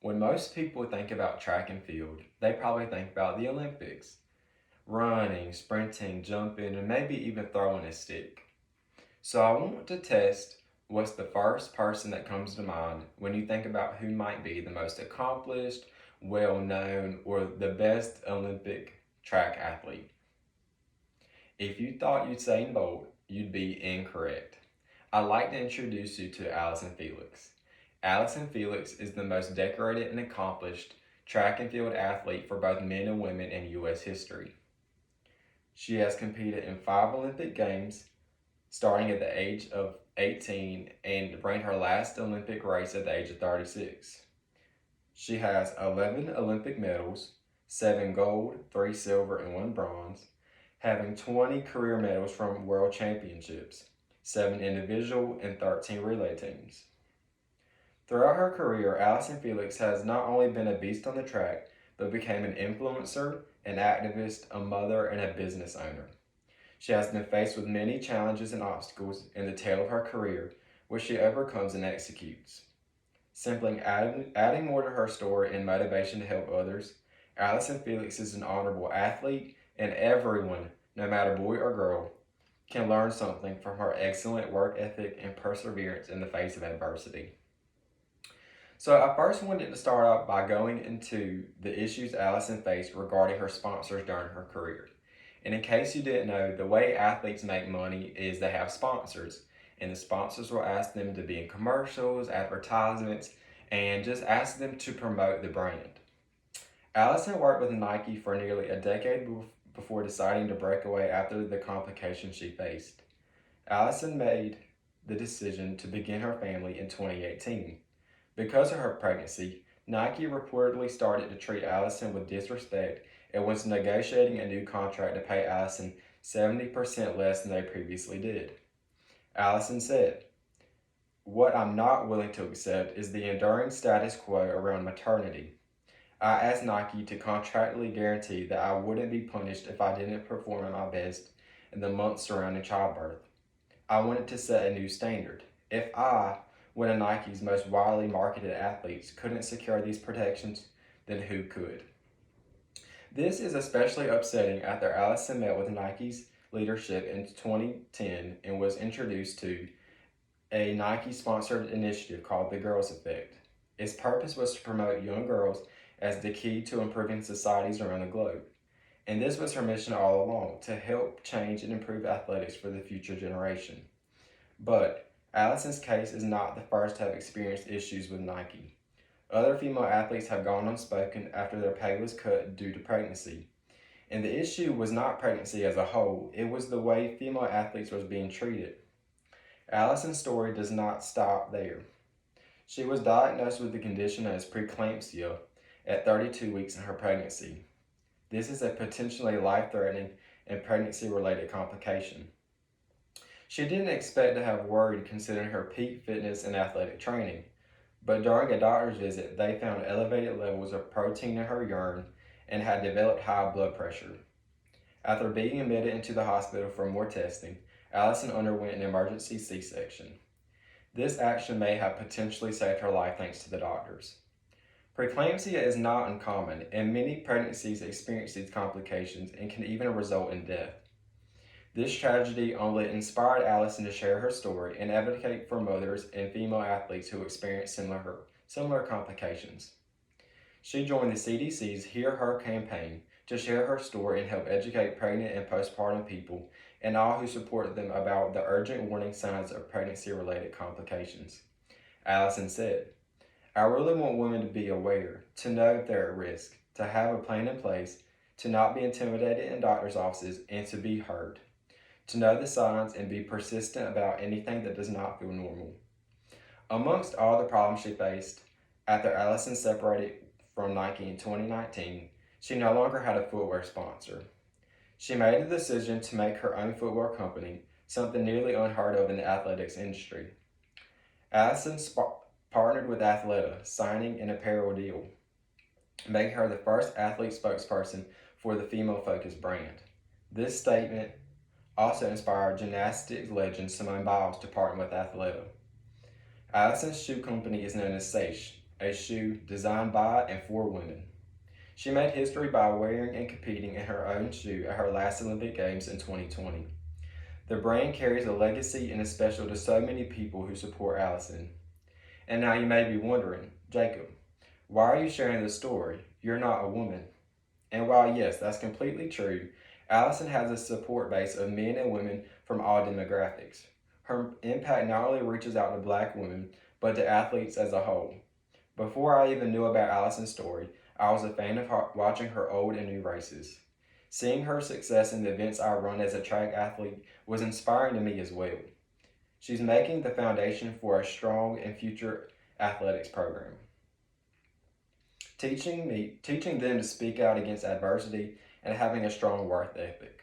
When most people think about track and field, they probably think about the Olympics running, sprinting, jumping, and maybe even throwing a stick. So I want to test what's the first person that comes to mind when you think about who might be the most accomplished, well known, or the best Olympic track athlete. If you thought Usain Bolt, you'd be incorrect. I'd like to introduce you to Allison Felix. Allison Felix is the most decorated and accomplished track and field athlete for both men and women in U.S. history. She has competed in 5 Olympic Games, starting at the age of 18 and ran her last Olympic race at the age of 36. She has 11 Olympic medals, 7 gold, 3 silver, and 1 bronze, having 20 career medals from World Championships, 7 individual and 13 relay teams. Throughout her career, Allison Felix has not only been a beast on the track, but became an influencer, an activist, a mother, and a business owner. She has been faced with many challenges and obstacles in the tail of her career, which she overcomes and executes. Simply adding more to her story and motivation to help others, Allison Felix is an honorable athlete, and everyone, no matter boy or girl, can learn something from her excellent work ethic and perseverance in the face of adversity. So I first wanted to start off by going into the issues Allison faced regarding her sponsors during her career. And in case you didn't know, the way athletes make money is they have sponsors. And the sponsors will ask them to be in commercials, advertisements, and just ask them to promote the brand. Allison worked with Nike for nearly a decade before deciding to break away after the complications she faced. Allison made the decision to begin her family in 2018. Because of her pregnancy, Nike reportedly started to treat Allison with disrespect and was negotiating a new contract to pay Allison 70% less than they previously did. Allison said, "What I'm not willing to accept is the enduring status quo around maternity. I asked Nike to contractually guarantee that I wouldn't be punished if I didn't perform at my best in the months surrounding childbirth. I wanted to set a new standard. If I, one of Nike's most widely marketed athletes, couldn't secure these protections, then who could?" This is especially upsetting after Allison met with Nike's leadership in 2010 and was introduced to a Nike-sponsored initiative called the Girls Effect. Its purpose was to promote young girls as the key to improving societies around the globe. And this was her mission all along, to help change and improve athletics for the future generation. But Allison's case is not the first to have experienced issues with Nike. Other female athletes have gone unspoken after their pay was cut due to pregnancy. And the issue was not pregnancy as a whole, it was the way female athletes was being treated. Allison's story does not stop there. She was diagnosed with the condition as preeclampsia at 32 weeks in her pregnancy. This is a potentially life-threatening and pregnancy-related complication. She didn't expect to have worried considering her peak fitness and athletic training, but during a doctor's visit, they found elevated levels of protein in her urine and had developed high blood pressure. After being admitted into the hospital for more testing, Allison underwent an emergency C-section. This action may have potentially saved her life thanks to the doctors. Preeclampsia is not uncommon, and many pregnancies experience these complications and can even result in death. This tragedy only inspired Allison to share her story and advocate for mothers and female athletes who experience similar complications. She joined the CDC's Hear Her campaign to share her story and help educate pregnant and postpartum people and all who support them about the urgent warning signs of pregnancy-related complications. Allison said, "I really want women to be aware, to know if they're at risk, to have a plan in place, to not be intimidated in doctor's offices, and to be heard. To know the signs and be persistent about anything that does not feel normal." Amongst all the problems she faced, after Allison separated from Nike in 2019, she no longer had a footwear sponsor. She made the decision to make her own footwear company, something nearly unheard of in the athletics industry. Allison partnered with Athleta, signing an apparel deal, making her the first athlete spokesperson for the female-focused brand. This statement also inspired gymnastics legend Simone Biles to partner with Athleta. Allison's shoe company is known as Sache, a shoe designed by and for women. She made history by wearing and competing in her own shoe at her last Olympic Games in 2020. The brand carries a legacy and is special to so many people who support Allison. And now you may be wondering, Jacob, why are you sharing this story? You're not a woman. And while yes, that's completely true, Allison has a support base of men and women from all demographics. Her impact not only reaches out to black women, but to athletes as a whole. Before I even knew about Allison's story, I was a fan of watching her old and new races. Seeing her success in the events I run as a track athlete was inspiring to me as well. She's making the foundation for a strong and future athletics program. Teaching them to speak out against adversity and having a strong work ethic.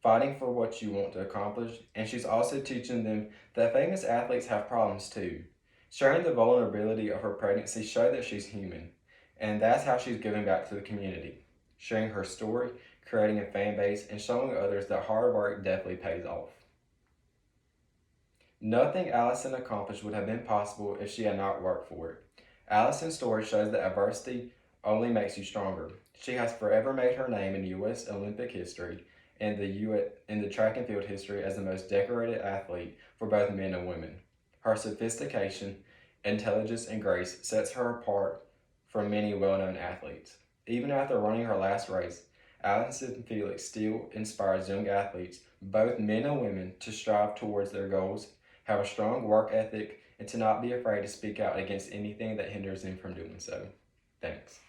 Fighting for what you want to accomplish, and she's also teaching them that famous athletes have problems too. Sharing the vulnerability of her pregnancy show that she's human, and that's how she's giving back to the community. Sharing her story, creating a fan base, and showing others that hard work definitely pays off. Nothing Allison accomplished would have been possible if she had not worked for it. Allison's story shows that adversity only makes you stronger. She has forever made her name in U.S. Olympic history and in the track and field history as the most decorated athlete for both men and women. Her sophistication, intelligence, and grace sets her apart from many well-known athletes. Even after running her last race, Allison Felix still inspires young athletes, both men and women, to strive towards their goals, have a strong work ethic, and to not be afraid to speak out against anything that hinders them from doing so. Thanks.